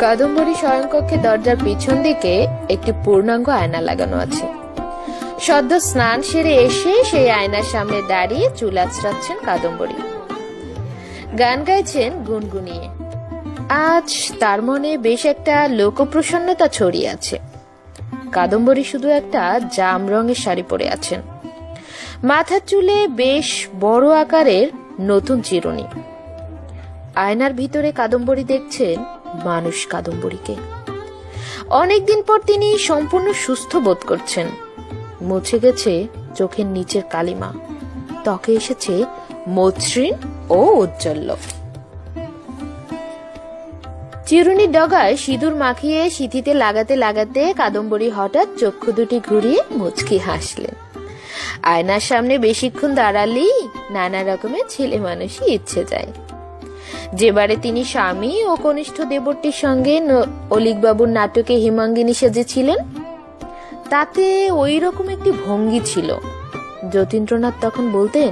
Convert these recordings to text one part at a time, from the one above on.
কাদম্বরী শয়নকক্ষে দরজার পিছন দিকে একটি পূর্ণাঙ্গ আয়না লাগানো আছে। সদ্য স্নান সেরে এসে সেই আয়নার সামনে দাঁড়িয়ে চুল আঁচড়াচ্ছেন কাদম্বরী। গান গাইছেন গুনগুনিয়ে। আজ তার মনে বেশ একটা লোকপ্রসন্নতা ছড়িয়ে আছে। কাদম্বরী শুধু একটা জাম রঙের শাড়ি পরে আছেন। মাথার চুলে বেশ বড় আকারের নতুন চিরুনি। আয়নার ভিতরে কাদম্বরী দেখছেন মানুষ কাদম্বরীকে। অনেকদিন পর তিনি সম্পূর্ণ সুস্থ বোধ করছেন। মুছে গেছে চোখের নিচের কালিমা, ত্বকে এসেছে মসৃণ ও উজ্জ্বল। চিরুনির ডগায় সিঁদুর মাখিয়ে সিঁথিতে লাগাতে লাগাতে কাদম্বরী হঠাৎ চক্ষু দুটি ঘুরিয়ে মুচকি হাসলেন। আয়নার সামনে বেশিক্ষণ দাঁড়ালেই নানা রকমের ছেলে মানুষই ইচ্ছে যায়। যেবারে তিনি স্বামী ও কনিষ্ঠ দেবরটির সঙ্গে অলিকবাবুর নাটকে হিমাঙ্গিনী সেজেছিলেন, তাতে ওই রকম একটি ভঙ্গি ছিল। যতীন্দ্রনাথ তখন বলতেন,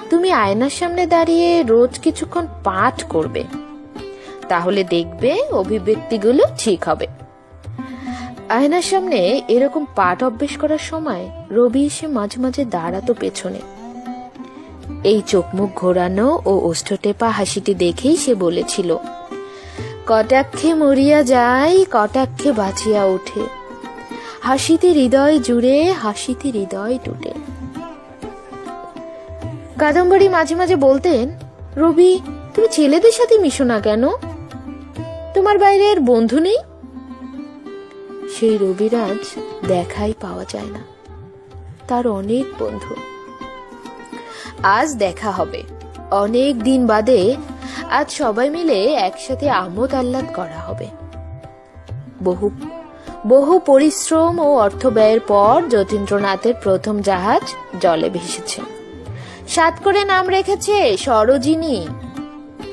তুমি আয়নার সামনে দাঁড়িয়ে রোজ কিছুক্ষণ পাঠ করবে, তাহলে দেখবে অভিব্যক্তিগুলো ঠিক হবে। আয়নার সামনে এরকম পাঠ অভ্যেস করার সময় রবি এসে মাঝে মাঝে দাঁড়াতো পেছনে। এই চোখ মুখ ঘোরানো ও ওষ্ঠটেপা হাসিটি দেখেই সে বলেছিল, কটাক্ষে মরিয়া যায়, কটাক্ষে বাঁচিয়া ওঠে, হাসিতে হৃদয় জুড়ে, হাসিতে হৃদয় টুটে। কাদম্বরী মাঝে মাঝে বলতেন, রবি তুমি ছেলেদের সাথে মিশো না কেন, তোমার বাইরের বন্ধু নেই? সেই রবিরাজ দেখাই পাওয়া যায় না, তার অনেক বন্ধু। আজ দেখা হবে, অনেক দিন বাদে আজ সবাই মিলে একসাথে আমোদ আহ্লাদ করা হবে। বহু পরিশ্রম ও অর্থ ব্যয়ের পর যতীন্দ্রনাথের প্রথম জাহাজ জলে ভেসেছে। সাত করে নাম রেখেছে সরোজিনী,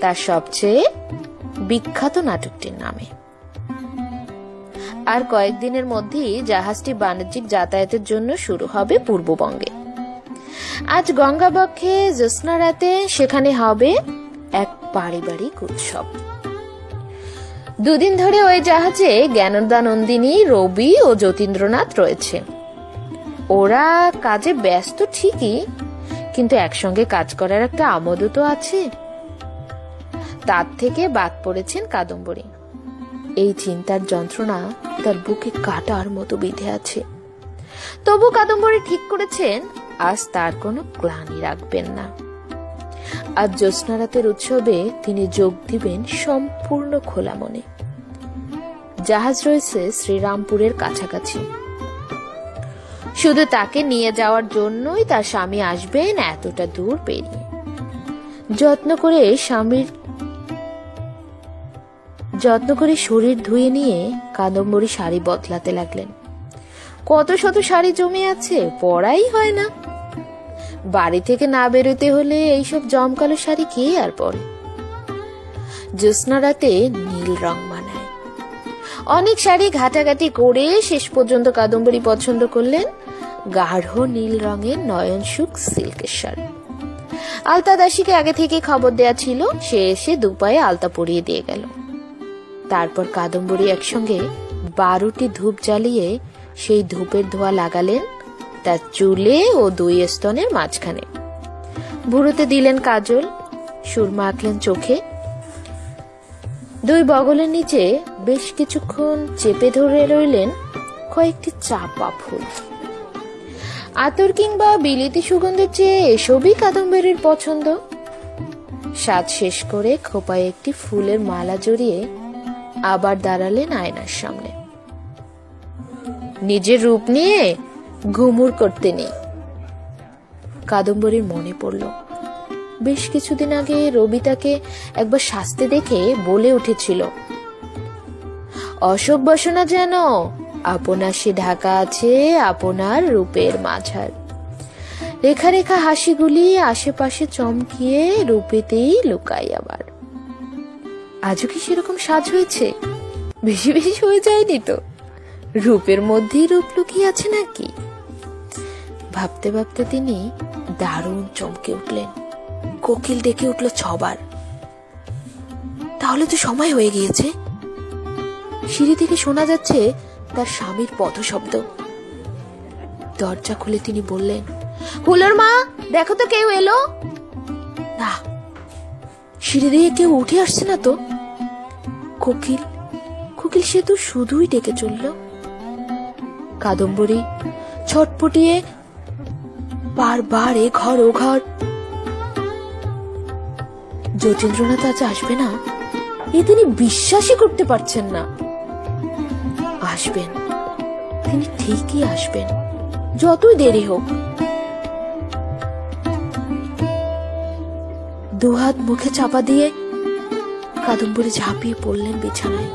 তার সবচেয়ে বিখ্যাত নাটকটির নামে। আর কয়েকদিনের মধ্যেই জাহাজটি বাণিজ্যিক যাতায়াতের জন্য শুরু হবে পূর্ববঙ্গে। আজ গঙ্গাবক্ষে জ্যোৎস্না রাতে সেখানে হবে এক পারিবারিক উৎসব। দুদিন ধরে ওই জাহাজে জ্ঞানদানন্দিনী, রবি ও যতীন্দ্রনাথ রয়েছে। ওরা কাজে ব্যস্ত ঠিকই, কিন্তু একসঙ্গে কাজ করার একটা আমোদও তো আছে। তার থেকে বাদ পড়েছেন কাদম্বরী। এই চিন্তার যন্ত্রণা তার বুকে কাটার মতো বিঁধে আছে। তবু কাদম্বরী ঠিক করেছেন আজ তার কোনো গ্লানি রাখবেন না। আজ জ্যোৎস্না রাতের উৎসবে তিনি যোগ দিবেন সম্পূর্ণ খোলা মনে। জাহাজ রয়েছে শ্রীরামপুরের কাছাকাছি। শুধু তাকে নিয়ে যাওয়ার জন্যই তার স্বামী আসবেন এতটা দূর পেরিয়ে। যত্ন করে শরীর ধুয়ে নিয়ে কাদম্বরী শাড়ি বদলাতে লাগলেন। কত শত শাড়ি জমে আছে, পরাই হয় না। বাড়ি থেকে না বেরোতে হলে এইসব জমকালো শাড়ি কে আর পরে? জ্যোৎস্না রাতে নীল রং মানায়। অনেক শাড়ি ঘাটাঘাটি করে শেষ পর্যন্ত কাদম্বরী পছন্দ করলেন গাঢ় নীল রঙের নয়নসুখ সিল্কের শাড়ি। আলতা দাসীকে আগে থেকে খবর দেয়া ছিল, সে এসে দুপায়ে আলতা পরিয়ে দিয়ে গেল। তারপর কাদম্বরী একসঙ্গে 12টি ধূপ জ্বালিয়ে সেই ধূপের ধোঁয়া লাগালেন তার চুলে ও 2 স্তনের মাঝখানে। ভুরুতে দিলেন কাজল, সুরমা আঁকলেন চোখে। 2 বগলের নিচে বেশ কিছুক্ষণ চেপে ধরে রইলেন কয়েকটি চাপা ফুল। আতর কিংবা বিলিতি সুগন্ধের চেয়ে এসবই কাদম্বরীর পছন্দ। সাজ শেষ করে খোপায় একটি ফুলের মালা জড়িয়ে আবার দাঁড়ালেন আয়নার সামনে। নিজের রূপ নিয়ে ঘুমুর করতে নেই। কাদম্বরীর মনে পড়ল, বেশ কিছুদিন আগে রবি তাকে একবার সাজতে দেখে বলে উঠেছিল, অশোক বসনা যেন আপনার সে ঢাকা আছে আপনার রূপের মাঝার। রেখা রেখা হাসিগুলি আশেপাশে চমকিয়ে রূপেতেই লুকাই আবার। আজও কি সেরকম সাজ হয়েছে? বেশি বেশি হয়ে যায়নি তো? রূপের মধ্যেই রূপ লুকিয়ে আছে নাকি? ভাবতে ভাবতে তিনি দারুণ চমকে উঠলেন। কোকিল ডেকে উঠল 6 বার। তাহলে তো সময় হয়ে গিয়েছে। সিঁড়ি থেকে শোনা যাচ্ছে তার স্বামীর পদশব্দ। দরজা খুলে তিনি বললেন, হুলোর মা, দেখো তো কেউ এলো না। সিঁড়ি দিয়ে কেউ উঠে আসছে না তো। কোকিল, কোকিল সে তো শুধুই ডেকে চলল। কাদম্বরী ছটপটিয়ে বারবার এ ঘর ও ঘর। যতীন্দ্রনাথ আজ আসবে না, এ তিনি বিশ্বাসই করতে পারছেন না। আসবেন, তিনি ঠিকই আসবেন, যতই দেরি হোক। দুহাত মুখে চাপা দিয়ে কাদম্বরী ঝাঁপিয়ে পড়লেন বিছানায়।